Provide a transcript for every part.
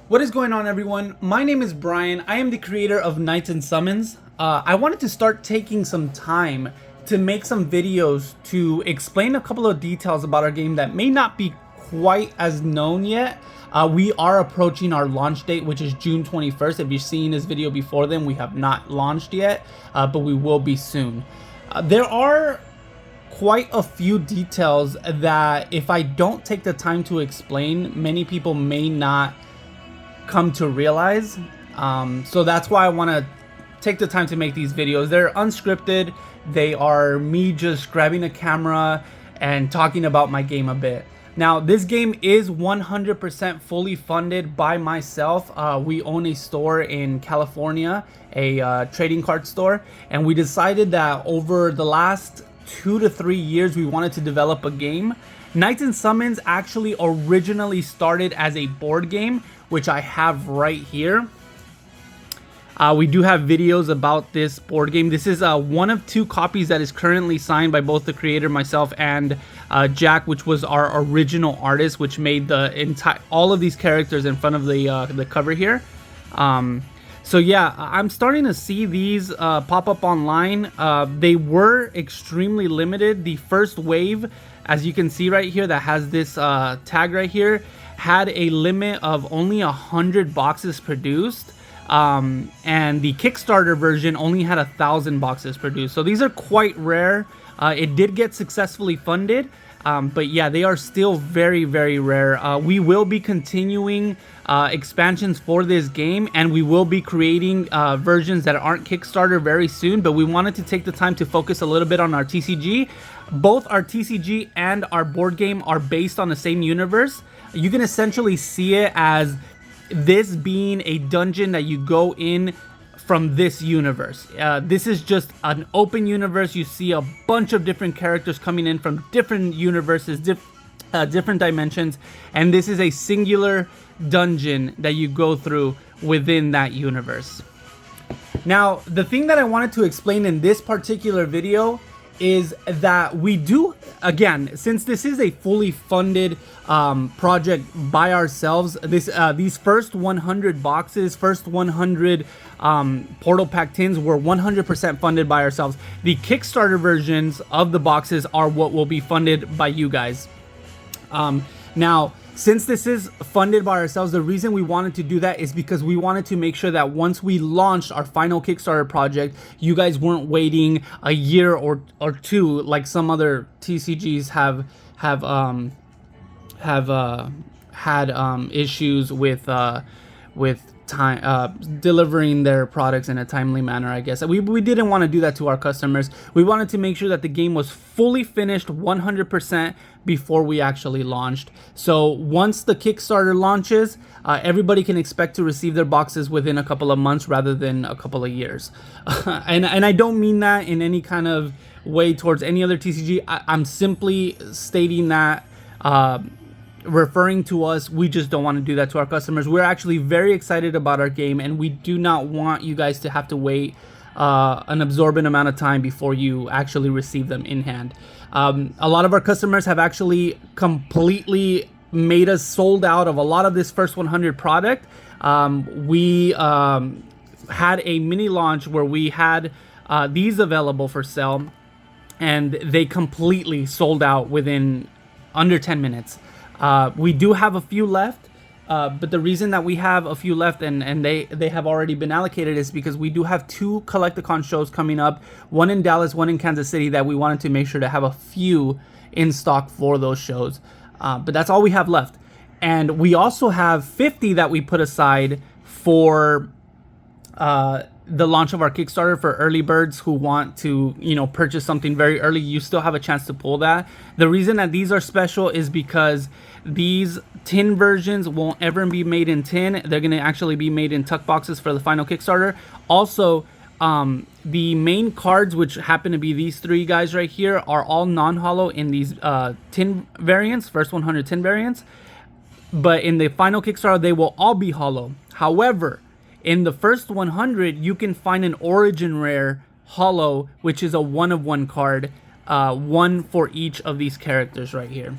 What is going on, everyone? My name is Brian. I am the creator of Knights and Summons. I wanted to start taking some time to make some videos to explain a couple of details about our game that may not be quite as known yet. We are approaching our launch date, which is June 21st. If you've seen this video before then, we have not launched yet, but we will be soon. There are quite a few details that if I don't take the time to explain, many people may not come to realize. So that's why I want to take the time to make these videos. They're unscripted. They are me just grabbing a camera and talking about my game a bit. Now, this game is 100% fully funded by myself. We own a store in California, a trading card store, and we decided that over the last 2 to 3 years, we wanted to develop a game. Knights and Summons actually originally started as a board game, which I have right here. We do have videos about this board game. This is one of 2 copies that is currently signed by both the creator, myself, and Jack, which was our original artist, which made the all of these characters in front of the cover here. So yeah, I'm starting to see these pop up online. They were extremely limited. The first wave, as you can see right here, that has this tag right here, had a limit of only 100 boxes produced. And the Kickstarter version only had 1,000 boxes produced. So these are quite rare. It did get successfully funded. But yeah, they are still very, very rare. We will be continuing expansions for this game, and we will be creating versions that aren't Kickstarter very soon, but we wanted to take the time to focus a little bit on our TCG. Both our TCG and our board game are based on the same universe. You can essentially see it as this being a dungeon that you go in from this universe. This is just an open universe. You see a bunch of different characters coming in from different universes, different dimensions, and this is a singular dungeon that you go through within that universe. Now, the thing that I wanted to explain in this particular video is that we do, again, since this is a fully funded project by ourselves, these first 100 boxes, first 100 portal pack tins were 100% funded by ourselves. The Kickstarter versions of the boxes are what will be funded by you guys. Now, since this is funded by ourselves, the reason we wanted to do that is because we wanted to make sure that once we launched our final Kickstarter project, you guys weren't waiting a year or 2 like some other TCGs have had issues with time delivering their products in a timely manner. I guess we didn't want to do that to our customers. We wanted to make sure that the game was fully finished 100% before we actually launched. So once the Kickstarter launches, everybody can expect to receive their boxes within a couple of months rather than a couple of years. and I don't mean that in any kind of way towards any other TCG. I'm simply stating that referring to us, we just don't want to do that to our customers. We're actually very excited about our game, and we do not want you guys to have to wait an absorbent amount of time before you actually receive them in hand. A lot of our customers have actually completely made us sold out of a lot of this first 100 product. We had a mini launch where we had these available for sale, and they completely sold out within under 10 minutes. We do have a few left, but the reason that we have a few left and they have already been allocated is because we do have 2 Collecticon shows coming up, one in Dallas, one in Kansas City, that we wanted to make sure to have a few in stock for those shows. But that's all we have left. And we also have 50 that we put aside for the launch of our Kickstarter for early birds who want to, purchase something very early. You still have a chance to pull that. The reason that these are special is because these tin versions won't ever be made in tin. They're going to actually be made in tuck boxes for the final Kickstarter. Also, the main cards, which happen to be these 3 guys right here, are all non-hollow in these tin variants, first 100 tin variants. But in the final Kickstarter, they will all be hollow. However, in the first 100, you can find an origin rare hollow, which is a 1 of 1 card, 1 for each of these characters right here.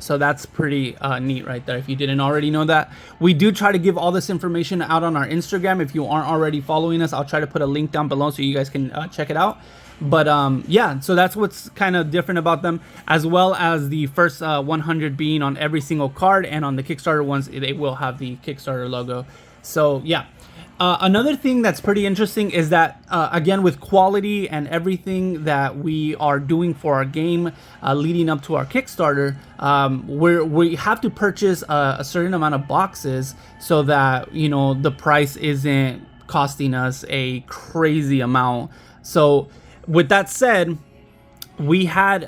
So that's pretty neat right there, if you didn't already know that. We do try to give all this information out on our Instagram. If you aren't already following us, I'll try to put a link down below so you guys can check it out. But yeah, so that's what's kind of different about them, as well as the first 100 being on every single card, and on the Kickstarter ones, they will have the Kickstarter logo. So yeah. Another thing that's pretty interesting is that, again, with quality and everything that we are doing for our game leading up to our Kickstarter, we have to purchase a certain amount of boxes so that, you know, the price isn't costing us a crazy amount. So with that said, we had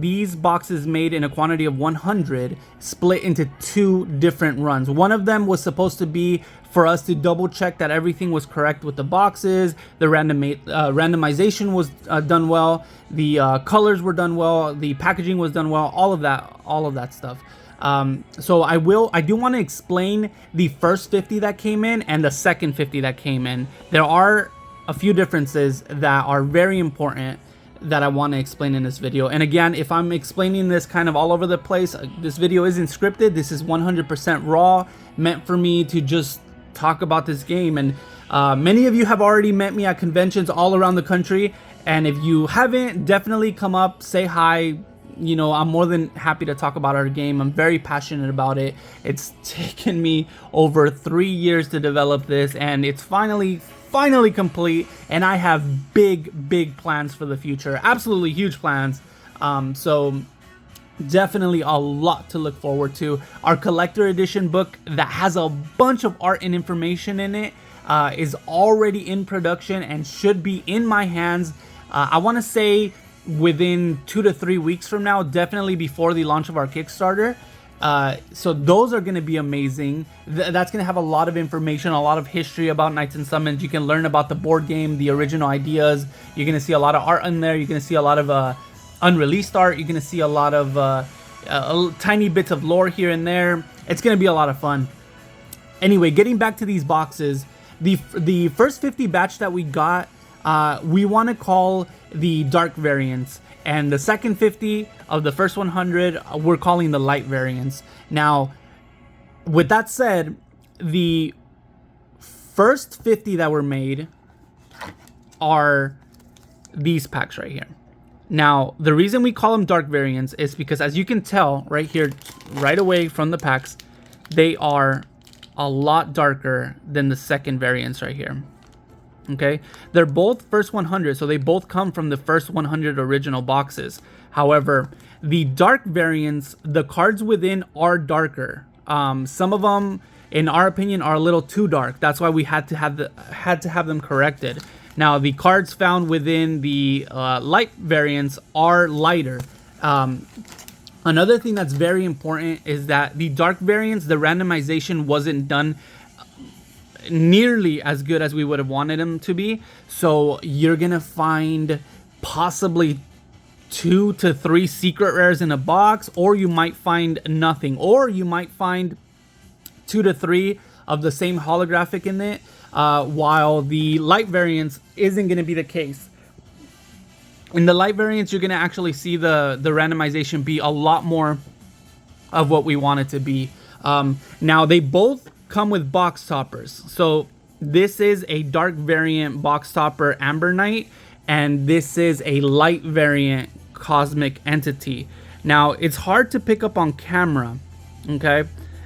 these boxes made in a quantity of 100, split into 2 different runs. One of them was supposed to be for us to double check that everything was correct with the boxes, the randomization was done well, the colors were done well, the packaging was done well, all of that stuff. So I do want to explain the first 50 that came in and the second 50 that came in. There are a few differences that are very important that I want to explain in this video. And again, if I'm explaining this kind of all over the place, this video isn't scripted. This is 100% raw, meant for me to just talk about this game. And many of you have already met me at conventions all around the country, and if you haven't, definitely come up, say hi. You know, I'm more than happy to talk about our game. I'm very passionate about it. It's taken me over 3 years to develop this, and it's finally complete, and I have big plans for the future. Absolutely huge plans. So definitely a lot to look forward to. Our collector edition book that has a bunch of art and information in it is already in production and should be in my hands. I want to say within 2 to 3 weeks from now, definitely before the launch of our Kickstarter. So those are going to be amazing. That's going to have a lot of information, a lot of history about Knights and Summons. You can learn about the board game, the original ideas. You're going to see a lot of art in there. You're going to see a lot of unreleased art. You're going to see a lot of tiny bits of lore here and there. It's going to be a lot of fun. Anyway, getting back to these boxes, the first 50 batch that we got, we want to call the dark variants. And the second 50 of the first 100, we're calling the light variants. Now, with that said, the first 50 that were made are these packs right here. Now, the reason we call them dark variants is because, as you can tell right here, right away from the packs, they are a lot darker than the second variants right here. Okay, they're both first 100, so they both come from the first 100 original boxes. However, the dark variants, the cards within are darker. Some of them, in our opinion, are a little too dark. That's why we had to have them corrected. Now, the cards found within the light variants are lighter. Another thing that's very important is that the dark variants, the randomization wasn't done nearly as good as we would have wanted them to be. So you're gonna find possibly 2 to 3 secret rares in a box, or you might find nothing, or you might find 2 to 3 of the same holographic in it, while the light variants isn't gonna be the case. In the light variants, you're gonna actually see the randomization be a lot more of what we want it to be. Now, they both come with box toppers. So this is a dark variant box topper Amber Knight, and this is a light variant Cosmic Entity. Now, it's hard to pick up on camera, okay?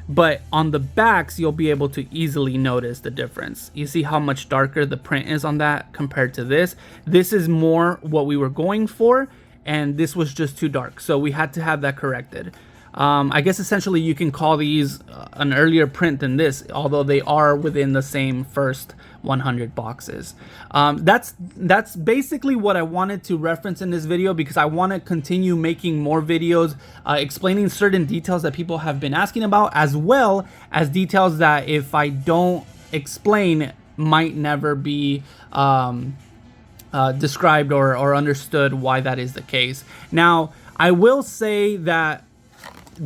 But on the backs, you'll be able to easily notice the difference. You see how much darker the print is on that compared to this. This is more what we were going for, and this was just too dark. So we had to have that corrected. I guess essentially you can call these an earlier print than this, although they are within the same first 100 boxes. That's basically what I wanted to reference in this video, because I want to continue making more videos explaining certain details that people have been asking about, as well as details that, if I don't explain, might never be described or understood why that is the case. Now, I will say that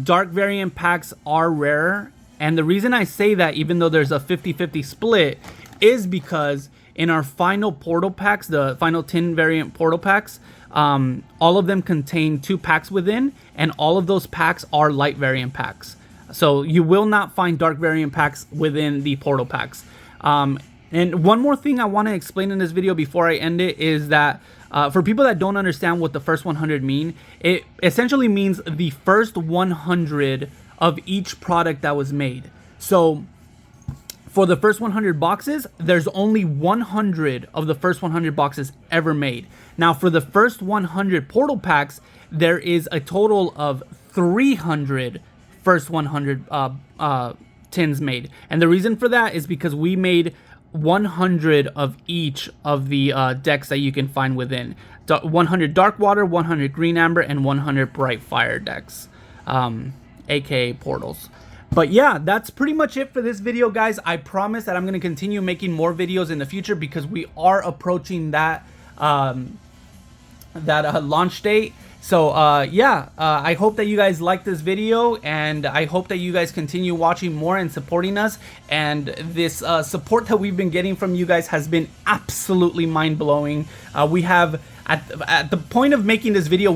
dark variant packs are rarer, and the reason I say that, even though there's a 50-50 split, is because in our final portal packs, the final tin variant portal packs, all of them contain 2 packs within, and all of those packs are light variant packs. So you will not find dark variant packs within the portal packs. And one more thing I want to explain in this video before I end it is that for people that don't understand what the first 100 mean, it essentially means the first 100 of each product that was made. So for the first 100 boxes, there's only 100 of the first 100 boxes ever made. Now for the first 100 portal packs, there is a total of 300 first 100 tins made. And the reason for that is because we made 100 of each of the decks that you can find within. 100 Dark Water, 100 Green Amber, and 100 Bright Fire decks, aka portals. But yeah, that's pretty much it for this video, guys. I promise that I'm going to continue making more videos in the future because we are approaching that launch date. So yeah, I hope that you guys like this video, and I hope that you guys continue watching more and supporting us. And this support that we've been getting from you guys has been absolutely mind-blowing. We have, at the point of making this video,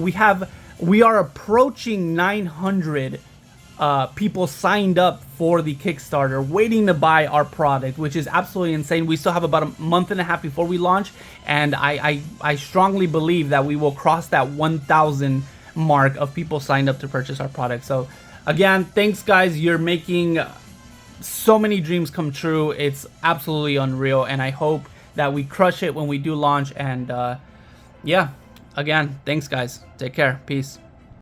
we are approaching 900 people signed up for the Kickstarter, waiting to buy our product, which is absolutely insane. We still have about a month and a half before we launch, and I strongly believe that we will cross that 1,000 mark of people signed up to purchase our product. So again, thanks guys, you're making so many dreams come true. It's absolutely unreal, and I hope that we crush it when we do launch. And yeah, again, thanks guys, take care, peace.